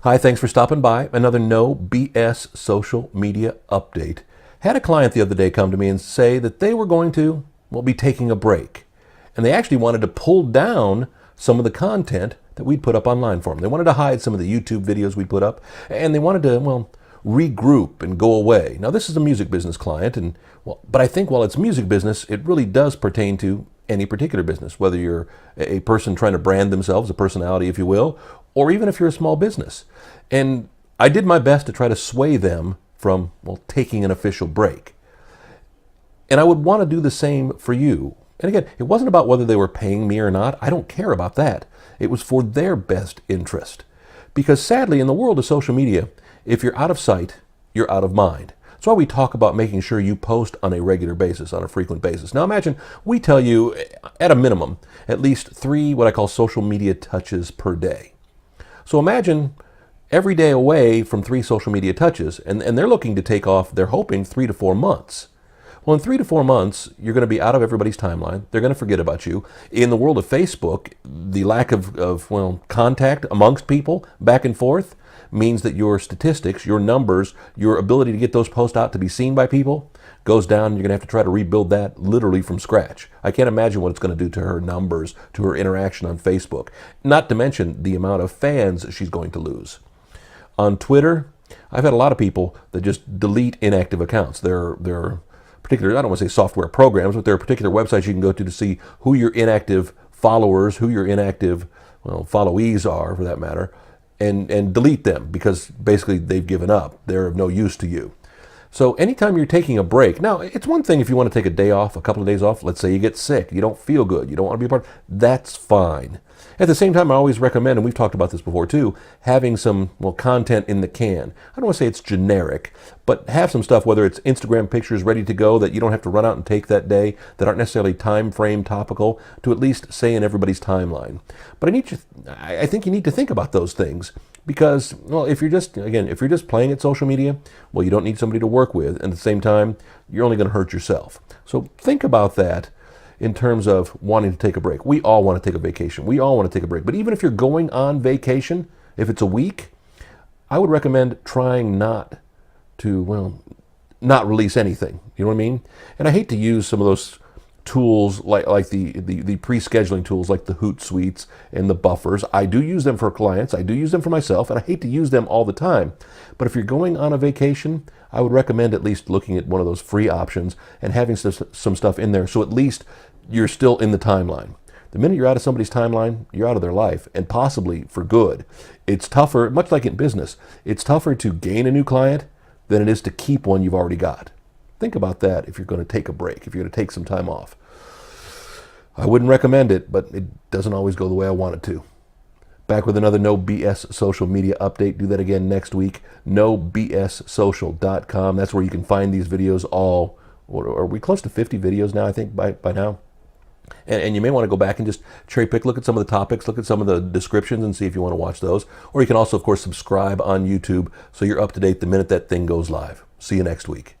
Hi, thanks for stopping by. Another No BS social media update. Had a client the other day come to me and say that they were going to, be taking a break. And they actually wanted to pull down some of the content that we'd put up online for them. They wanted to hide some of the YouTube videos we'd put up, and they wanted to, regroup and go away. Now, this is a music business client, but I think while it's music business, it really does pertain to any particular business, whether you're a person trying to brand themselves, a personality, if you will, or even if you're a small business. And I did my best to try to sway them from, taking an official break. And I would want to do the same for you. And again, it wasn't about whether they were paying me or not. I don't care about that. It was for their best interest. Because sadly, in the world of social media, if you're out of sight, you're out of mind. That's why we talk about making sure you post on a regular basis, on a frequent basis. Now imagine we tell you, at a minimum, at least 3 what I call social media touches per day. So imagine every day away from 3 social media touches, and they're looking to take off, they're hoping, 3 to 4 months. Well, in 3 to 4 months, you're going to be out of everybody's timeline. They're going to forget about you. In the world of Facebook, the lack of contact amongst people back and forth means that your statistics, your numbers, your ability to get those posts out to be seen by people goes down. You're going to have to try to rebuild that literally from scratch. I can't imagine what it's going to do to her numbers, to her interaction on Facebook, not to mention the amount of fans she's going to lose. On Twitter, I've had a lot of people that just delete inactive accounts. There are particular, I don't want to say software programs, but there are particular websites you can go to see who your inactive followers, who your inactive followees are, for that matter, and delete them because basically they've given up. They're of no use to you. So anytime you're taking a break, now it's one thing if you want to take a day off, a couple of days off, let's say you get sick, you don't feel good, you don't want to be a part, that's fine. At the same time, I always recommend, and we've talked about this before too, having some content in the can. I don't want to say it's generic, but have some stuff, whether it's Instagram pictures ready to go that you don't have to run out and take that day, that aren't necessarily time frame topical, to at least say in everybody's timeline. But I think you need to think about those things. Because, if you're just playing at social media, you don't need somebody to work with. And at the same time, you're only going to hurt yourself. So think about that in terms of wanting to take a break. We all want to take a vacation. We all want to take a break. But even if you're going on vacation, if it's a week, I would recommend trying not to, not release anything. You know what I mean? And I hate to use some of those tools like the pre-scheduling tools like the Hootsuite and the buffers. I do use them for clients. I do use them for myself, and I hate to use them all the time. But if you're going on a vacation, I would recommend at least looking at one of those free options and having some stuff in there so at least you're still in the timeline. The minute you're out of somebody's timeline, you're out of their life, and possibly for good. It's tougher, much like in business, it's tougher to gain a new client than it is to keep one you've already got. Think about that if you're going to take a break, if you're going to take some time off. I wouldn't recommend it, but it doesn't always go the way I want it to. Back with another No BS social media update. Do that again next week. NoBSSocial.com. That's where you can find these videos all. Are we close to 50 videos now, I think, by now? And you may want to go back and just cherry pick, look at some of the topics, look at some of the descriptions and see if you want to watch those. Or you can also, of course, subscribe on YouTube so you're up to date the minute that thing goes live. See you next week.